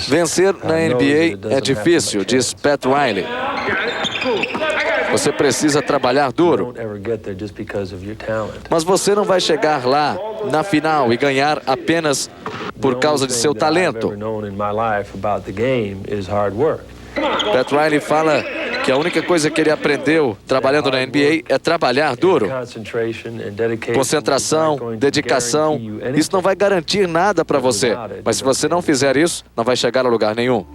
Vencer na NBA é difícil, diz Pat Riley. Você precisa trabalhar duro, mas você não vai chegar lá na final e ganhar apenas por causa de seu talento. Pat Riley fala que a única coisa que ele aprendeu trabalhando na NBA é trabalhar duro. Concentração, dedicação, isso não vai garantir nada para você. Mas se você não fizer isso, não vai chegar a lugar nenhum.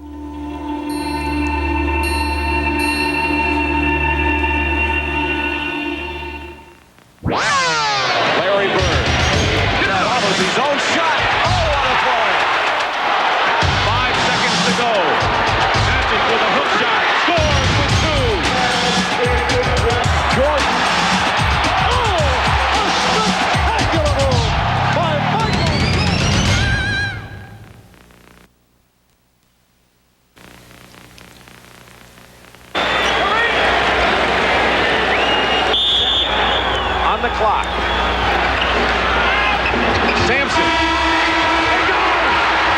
Larry Bird follows his own shot. Oh, what a play! 5 seconds to go. Magic with a hook shot. Scores with 2. Jordan. Oh, a spectacular move by Michael. On the clock. Sampson.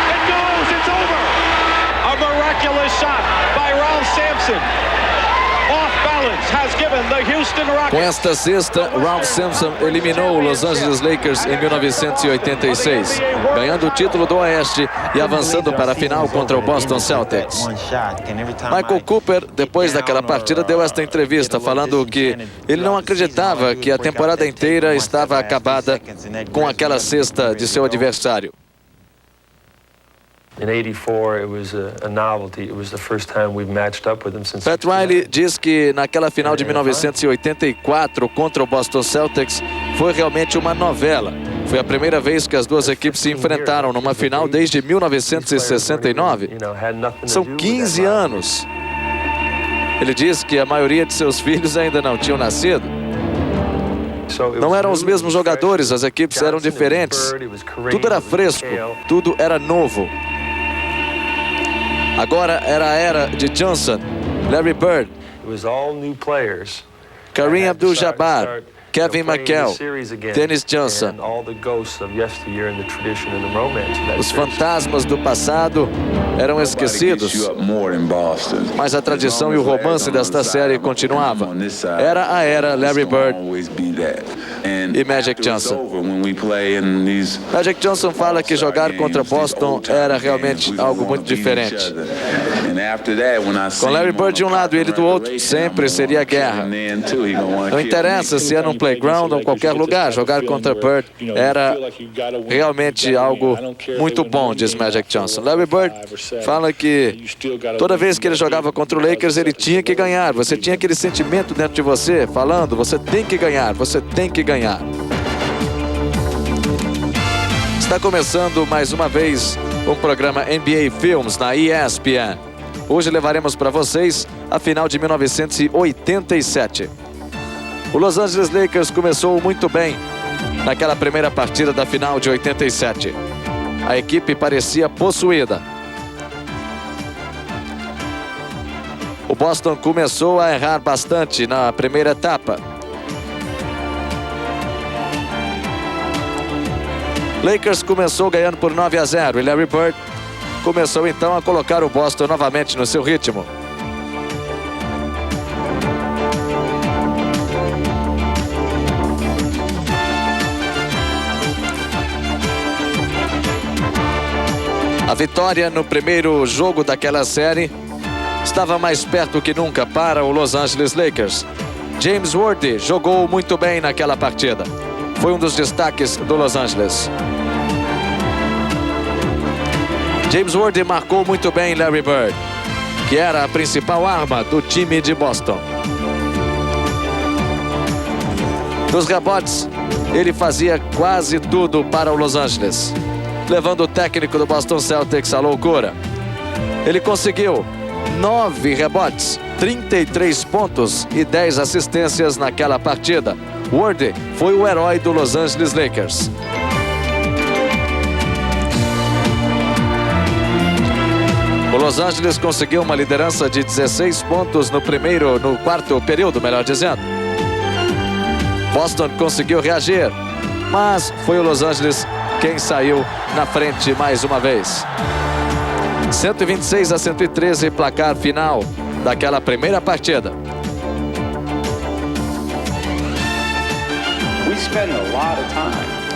It goes. It's over. A miraculous shot by Ralph Sampson. Off balance has given the Houston Rockets. Com esta cesta, Ralph Sampson eliminou o Los Angeles Lakers em 1986, ganhando o título do Oeste e avançando para a final contra o Boston Celtics. Michael Cooper, depois daquela partida, deu esta entrevista falando que ele não acreditava que a temporada inteira estava acabada com aquela cesta de seu adversário. Pat Riley diz que naquela final de 1984 contra o Boston Celtics foi realmente uma novela. Foi a primeira vez que as duas equipes se enfrentaram numa final desde 1969. São 15 anos. Ele diz que a maioria de seus filhos ainda não tinham nascido. Não eram os mesmos jogadores, as equipes eram diferentes. Tudo era fresco, tudo era novo. Agora era a era de Johnson, Larry Bird, Kareem Abdul-Jabbar, Kevin McHale, Dennis Johnson. Os fantasmas do passado eram esquecidos, mas a tradição e o romance desta série continuava. Era a era Larry Bird e Magic Johnson. Magic Johnson fala que jogar contra Boston era realmente algo muito diferente. Com Larry Bird de um lado e ele do outro, sempre seria guerra. Não interessa se é num playground ou em qualquer lugar, jogar contra Bird era realmente algo muito bom, diz Magic Johnson. Larry Bird fala que toda vez que ele jogava contra o Lakers, ele tinha que ganhar. Você tinha aquele sentimento dentro de você, falando, você tem que ganhar, você tem que ganhar. Está começando mais uma vez o programa NBA Films na ESPN. Hoje levaremos para vocês a final de 1987. O Los Angeles Lakers começou muito bem naquela primeira partida da final de 87. A equipe parecia possuída. O Boston começou a errar bastante na primeira etapa. Lakers começou ganhando por 9-0 e Larry Bird começou então a colocar o Boston novamente no seu ritmo. A vitória no primeiro jogo daquela série estava mais perto que nunca para o Los Angeles Lakers. James Worthy jogou muito bem naquela partida. Foi um dos destaques do Los Angeles. James Worthy marcou muito bem Larry Bird, que era a principal arma do time de Boston. Nos rebotes, ele fazia quase tudo para o Los Angeles, levando o técnico do Boston Celtics à loucura. Ele conseguiu 9 rebotes, 33 pontos e 10 assistências naquela partida. Worthy foi o herói do Los Angeles Lakers. O Los Angeles conseguiu uma liderança de 16 pontos no quarto período, melhor dizendo. Boston conseguiu reagir, mas foi o Los Angeles quem saiu na frente mais uma vez. 126-113, placar final daquela primeira partida.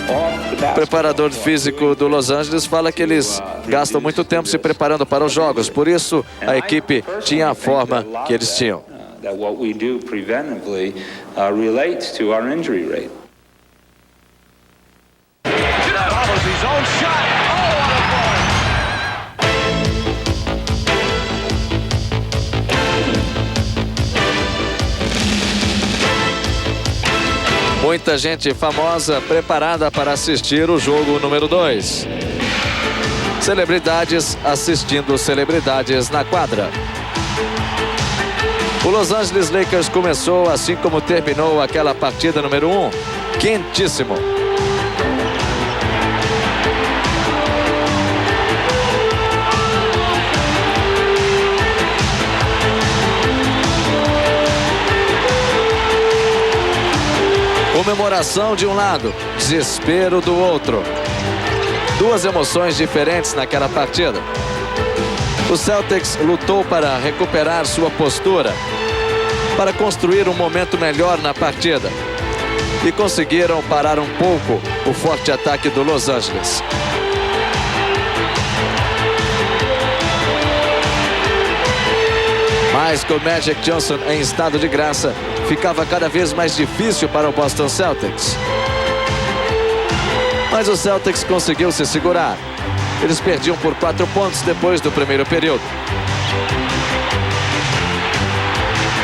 O preparador físico do Los Angeles fala que eles gastam muito tempo se preparando para os jogos, por isso a equipe tinha a forma que eles tinham. Muita gente famosa preparada para assistir o jogo número 2. Celebridades assistindo celebridades na quadra. O Los Angeles Lakers começou assim como terminou aquela partida número 1, quentíssimo. Comemoração de um lado, desespero do outro. Duas emoções diferentes naquela partida. O Celtics lutou para recuperar sua postura, para construir um momento melhor na partida. E conseguiram parar um pouco o forte ataque do Los Angeles. Mas com Magic Johnson em estado de graça, ficava cada vez mais difícil para o Boston Celtics. Mas o Celtics conseguiu se segurar. Eles perdiam por 4 pontos depois do primeiro período.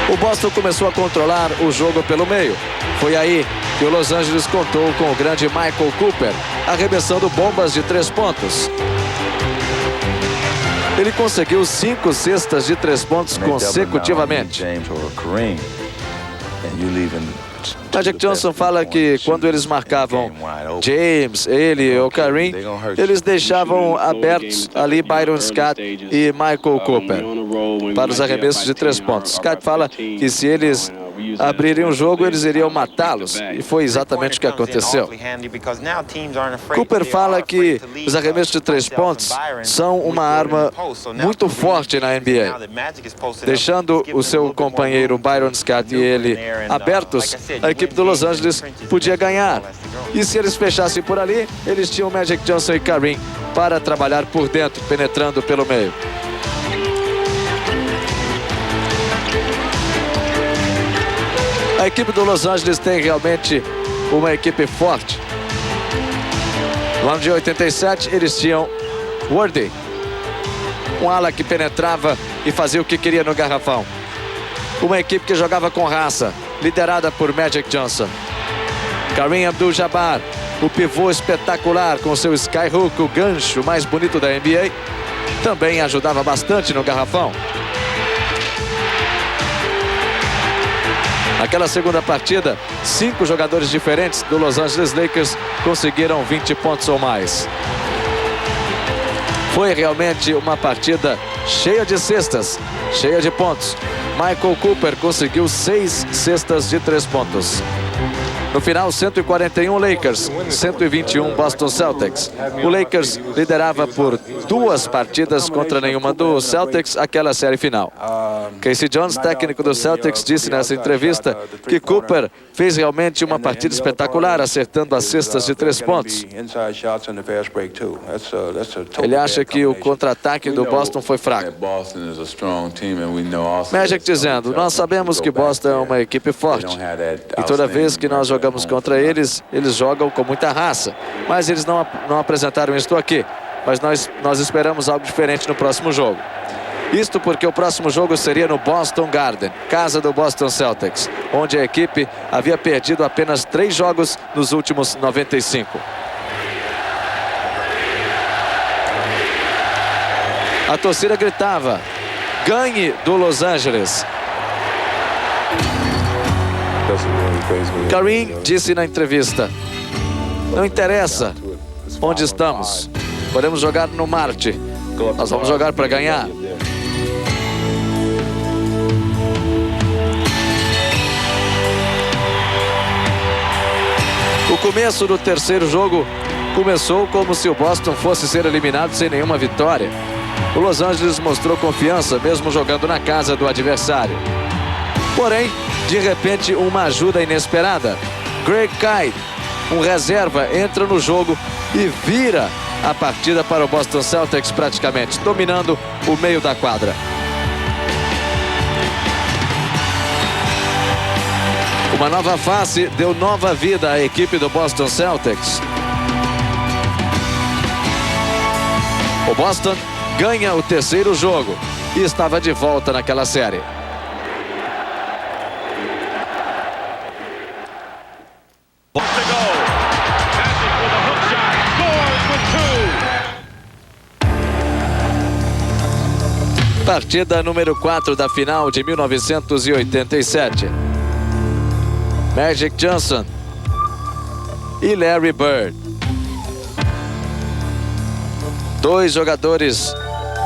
O Boston começou a controlar o jogo pelo meio. Foi aí que o Los Angeles contou com o grande Michael Cooper, arremessando bombas de 3 pontos. Ele conseguiu 5 cestas de 3 pontos consecutivamente. Magic Johnson fala que quando eles marcavam James, ele ou Kareem, eles deixavam abertos ali Byron Scott e Michael Cooper para os arremessos de 3 pontos. Scott fala que se eles abrirem o jogo, eles iriam matá-los, e foi exatamente o que aconteceu. Cooper fala que os arremessos de 3 pontos são uma arma muito forte na NBA. Deixando o seu companheiro Byron Scott e ele abertos, a equipe do Los Angeles podia ganhar. E se eles fechassem por ali, eles tinham Magic Johnson e Kareem para trabalhar por dentro, penetrando pelo meio. A equipe do Los Angeles tem realmente uma equipe forte. No ano de 87, eles tinham Worthy, um ala que penetrava e fazia o que queria no garrafão. Uma equipe que jogava com raça, liderada por Magic Johnson. Kareem Abdul-Jabbar, o pivô espetacular com seu skyhook, o gancho mais bonito da NBA, também ajudava bastante no garrafão. Naquela segunda partida, 5 jogadores diferentes do Los Angeles Lakers conseguiram 20 pontos ou mais. Foi realmente uma partida cheia de cestas, cheia de pontos. Michael Cooper conseguiu 6 cestas de 3 pontos. No final, 141 Lakers, 121 Boston Celtics. O Lakers liderava por 2 partidas contra nenhuma do Celtics aquela série final. Casey Jones, técnico do Celtics, disse nessa entrevista que Cooper fez realmente uma partida espetacular, acertando as cestas de 3 pontos. Ele acha que o contra-ataque do Boston foi fraco. Magic dizendo, nós sabemos que Boston é uma equipe forte. E toda vez que nós jogamos contra eles, eles jogam com muita raça. Mas eles não apresentaram isso aqui. Mas nós esperamos algo diferente no próximo jogo. Isto porque o próximo jogo seria no Boston Garden, casa do Boston Celtics, onde a equipe havia perdido apenas 3 jogos nos últimos 95. A torcida gritava, ganhe do Los Angeles. Kareem disse na entrevista, não interessa onde estamos, podemos jogar no Marte, nós vamos jogar para ganhar. O começo do terceiro jogo começou como se o Boston fosse ser eliminado sem nenhuma vitória. O Los Angeles mostrou confiança, mesmo jogando na casa do adversário. Porém, de repente, uma ajuda inesperada. Greg Kite, um reserva, entra no jogo e vira a partida para o Boston Celtics praticamente, dominando o meio da quadra. Uma nova face deu nova vida à equipe do Boston Celtics. O Boston ganha o terceiro jogo e estava de volta naquela série. Partida número 4 da final de 1987. Magic Johnson e Larry Bird. Dois jogadores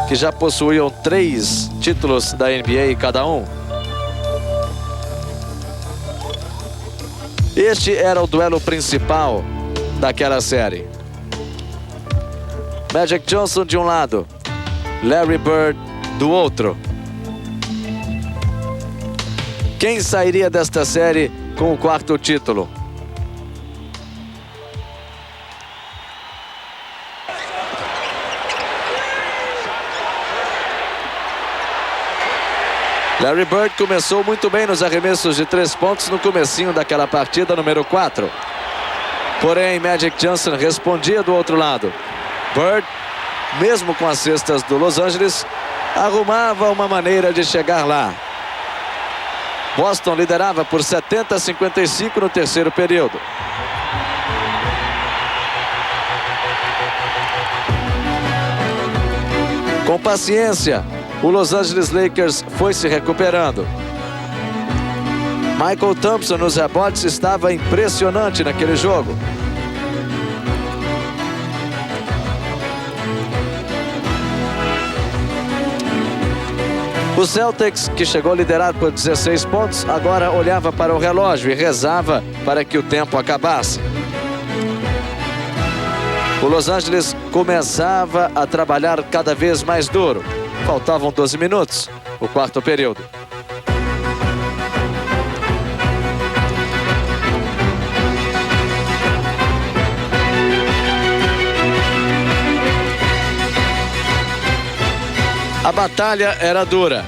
que já possuíam 3 títulos da NBA cada um. Este era o duelo principal daquela série. Magic Johnson de um lado, Larry Bird do outro. Quem sairia desta série com o 4º título? Larry Bird começou muito bem nos arremessos de 3 pontos no comecinho daquela partida número 4. Porém, Magic Johnson respondia do outro lado. Bird, mesmo com as cestas do Los Angeles, arrumava uma maneira de chegar lá. Boston liderava por 70-55 no terceiro período. Com paciência, o Los Angeles Lakers foi se recuperando. Michael Thompson nos rebotes estava impressionante naquele jogo. O Celtics, que chegou a liderar por 16 pontos, agora olhava para o relógio e rezava para que o tempo acabasse. O Los Angeles começava a trabalhar cada vez mais duro. Faltavam 12 minutos, o 4º período. A batalha era dura.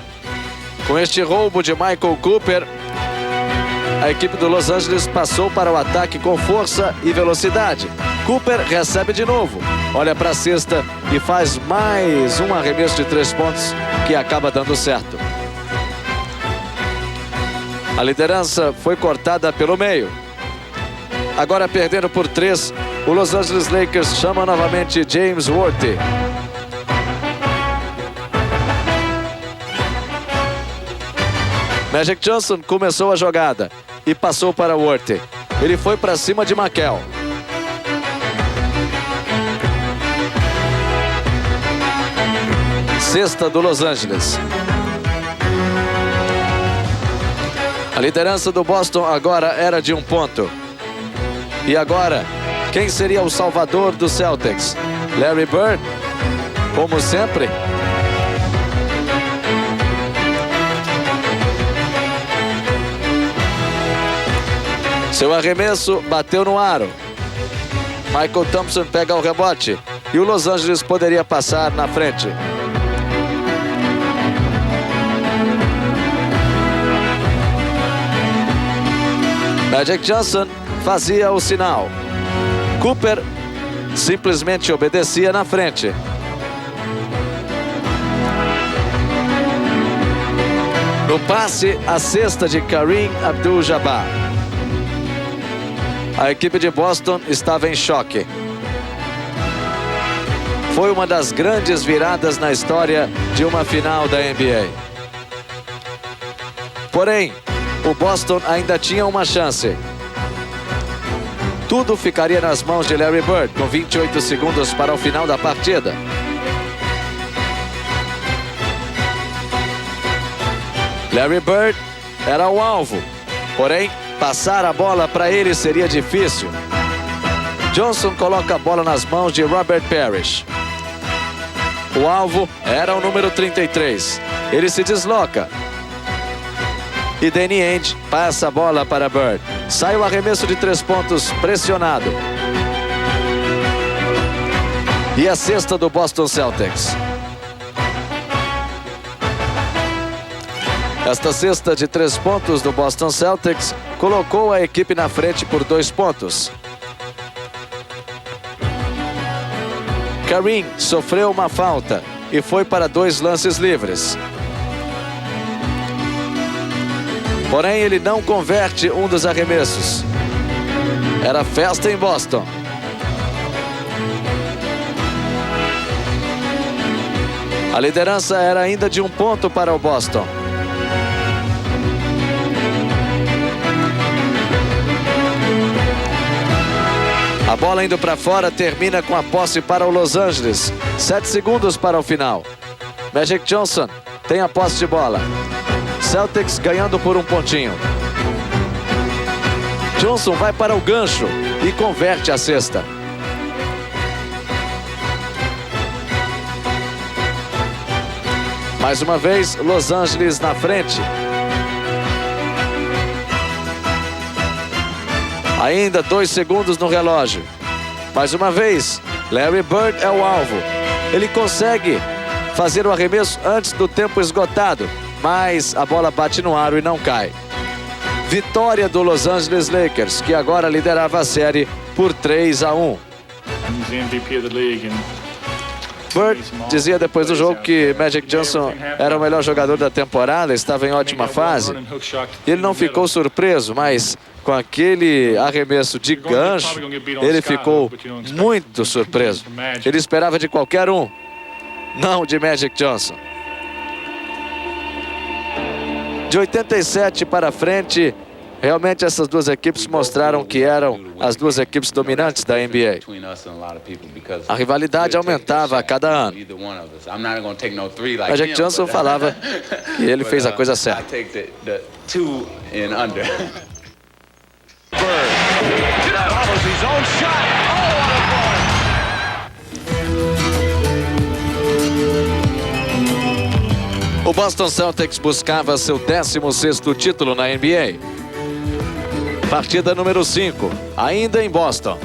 Com este roubo de Michael Cooper, a equipe do Los Angeles passou para o ataque com força e velocidade. Cooper recebe de novo, olha para a cesta e faz mais um arremesso de 3 pontos que acaba dando certo. A liderança foi cortada pelo meio. Agora perdendo por 3, o Los Angeles Lakers chama novamente James Worthy. Magic Johnson começou a jogada e passou para Worthy. Ele foi para cima de McHale. Cesta do Los Angeles. A liderança do Boston agora era de 1 ponto. E agora, quem seria o salvador do Celtics? Larry Bird? Como sempre. Seu arremesso bateu no aro. Michael Thompson pega o rebote e o Los Angeles poderia passar na frente. Magic Johnson fazia o sinal. Cooper simplesmente obedecia na frente. No passe, a cesta de Kareem Abdul-Jabbar. A equipe de Boston estava em choque. Foi uma das grandes viradas na história de uma final da NBA. Porém, o Boston ainda tinha uma chance. Tudo ficaria nas mãos de Larry Bird, com 28 segundos para o final da partida. Larry Bird era o alvo, porém, passar a bola para ele seria difícil. Johnson coloca a bola nas mãos de Robert Parrish. O alvo era o número 33. Ele se desloca. E Danny Ainge passa a bola para Bird. Sai o arremesso de 3 pontos pressionado. E a cesta do Boston Celtics. Esta cesta de 3 pontos do Boston Celtics colocou a equipe na frente por 2 pontos. Kareem sofreu uma falta e foi para 2 lances livres. Porém, ele não converte um dos arremessos. Era festa em Boston. A liderança era ainda de 1 ponto para o Boston. A bola indo para fora termina com a posse para o Los Angeles. 7 segundos para o final. Magic Johnson tem a posse de bola. Celtics ganhando por 1 pontinho. Johnson vai para o gancho e converte a cesta. Mais uma vez, Los Angeles na frente. Ainda 2 segundos no relógio. Mais uma vez, Larry Bird é o alvo. Ele consegue fazer o arremesso antes do tempo esgotado, mas a bola bate no aro e não cai. Vitória do Los Angeles Lakers, que agora liderava a série por 3-1. Bird dizia depois do jogo que Magic Johnson era o melhor jogador da temporada, estava em ótima fase. Ele não ficou surpreso, mas com aquele arremesso de gancho, ele ficou muito surpreso. Ele esperava de qualquer um, não de Magic Johnson. De 87 para frente, realmente essas duas equipes mostraram que eram as duas equipes dominantes da NBA. A rivalidade aumentava a cada ano. Magic Johnson falava que ele fez a coisa certa. O Boston Celtics buscava seu 16º título na NBA. Partida número 5, ainda em Boston.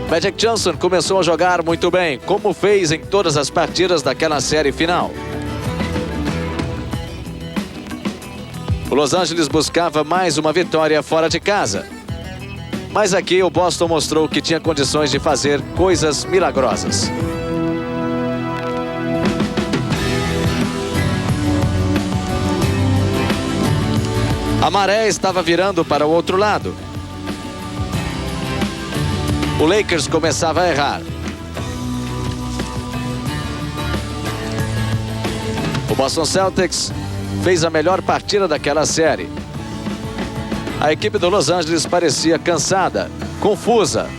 Magic Johnson começou a jogar muito bem, como fez em todas as partidas daquela série final. O Los Angeles buscava mais uma vitória fora de casa. Mas aqui o Boston mostrou que tinha condições de fazer coisas milagrosas. A maré estava virando para o outro lado. O Lakers começava a errar. O Boston Celtics fez a melhor partida daquela série. A equipe do Los Angeles parecia cansada, confusa.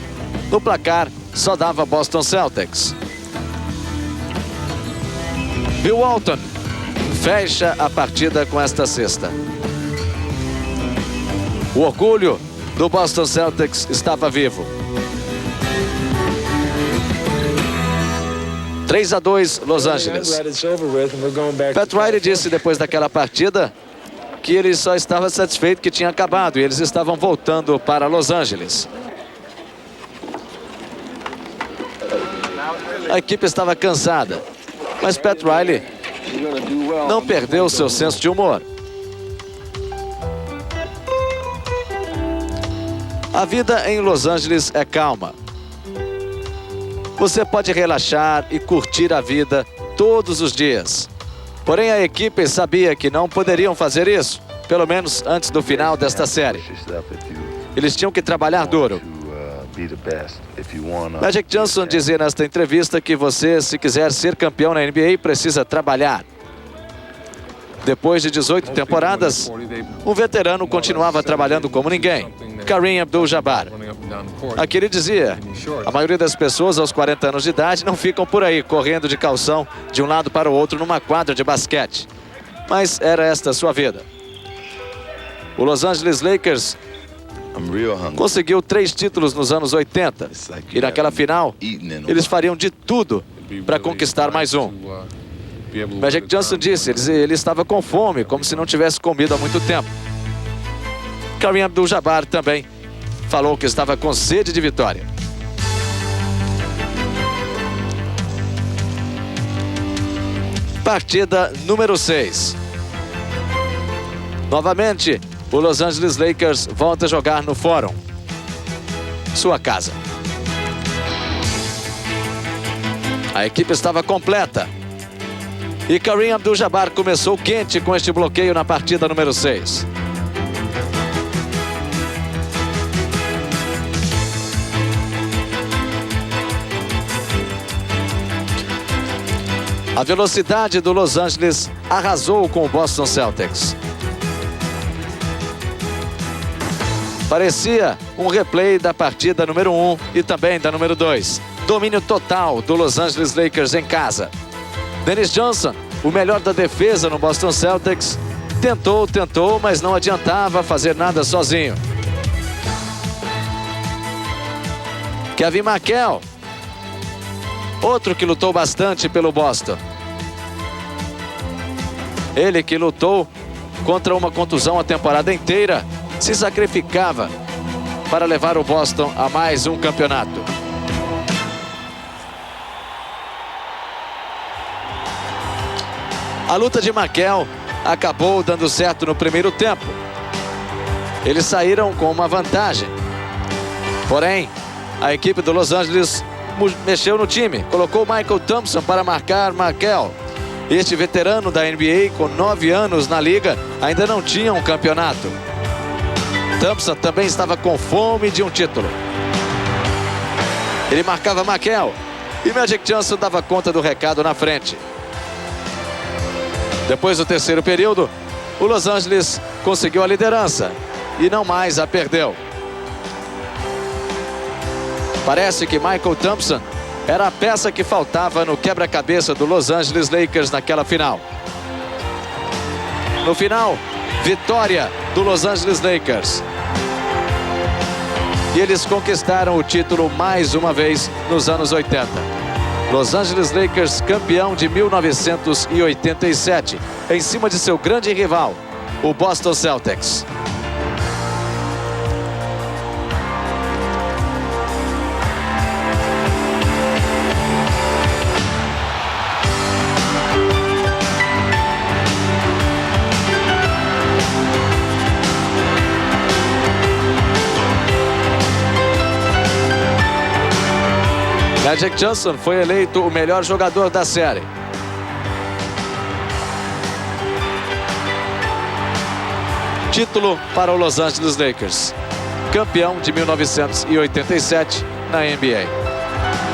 No placar, só dava Boston Celtics. Bill Walton fecha a partida com esta cesta. O orgulho do Boston Celtics estava vivo. 3-2 Los Angeles. Pat Riley disse depois daquela partida que ele só estava satisfeito que tinha acabado e eles estavam voltando para Los Angeles. A equipe estava cansada, mas Pat Riley não perdeu seu senso de humor. A vida em Los Angeles é calma. Você pode relaxar e curtir a vida todos os dias. Porém, a equipe sabia que não poderiam fazer isso, pelo menos antes do final desta série. Eles tinham que trabalhar duro. Magic Johnson dizia nesta entrevista que você, se quiser ser campeão na NBA, precisa trabalhar. Depois de 18 temporadas, um veterano continuava trabalhando como ninguém. Kareem Abdul-Jabbar. Aqui ele dizia, a maioria das pessoas aos 40 anos de idade não ficam por aí correndo de calção de um lado para o outro numa quadra de basquete. Mas era esta a sua vida. O Los Angeles Lakers Conseguiu 3 títulos nos anos 80. E naquela final, eles fariam de tudo para conquistar mais um. Magic Johnson disse, ele estava com fome, como se não tivesse comido há muito tempo. Kareem Abdul-Jabbar também falou que estava com sede de vitória. Partida número 6. Novamente, o Los Angeles Lakers volta a jogar no Forum, sua casa. A equipe estava completa. E Kareem Abdul-Jabbar começou quente com este bloqueio na partida número 6. A velocidade do Los Angeles arrasou com o Boston Celtics. Parecia um replay da partida número 1 e também da número 2. Domínio total do Los Angeles Lakers em casa. Dennis Johnson, o melhor da defesa no Boston Celtics, tentou, mas não adiantava fazer nada sozinho. Kevin McHale, outro que lutou bastante pelo Boston. Ele que lutou contra uma contusão a temporada inteira, se sacrificava para levar o Boston a mais um campeonato. A luta de McHale acabou dando certo no primeiro tempo. Eles saíram com uma vantagem. Porém, a equipe do Los Angeles mexeu no time. Colocou Michael Thompson para marcar McHale. Este veterano da NBA, com 9 anos na liga, ainda não tinha um campeonato. Thompson também estava com fome de um título. Ele marcava McHale e Magic Johnson dava conta do recado na frente. Depois do terceiro período, o Los Angeles conseguiu a liderança e não mais a perdeu. Parece que Michael Thompson era a peça que faltava no quebra-cabeça do Los Angeles Lakers naquela final. No final, vitória do Los Angeles Lakers. E eles conquistaram o título mais uma vez nos anos 80. Los Angeles Lakers campeão de 1987, em cima de seu grande rival, o Boston Celtics. Magic Johnson foi eleito o melhor jogador da série. Título para o Los Angeles Lakers, campeão de 1987 na NBA.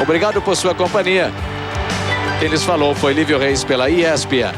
Obrigado por sua companhia. Quem lhes falou foi Lívio Reis pela ESPN.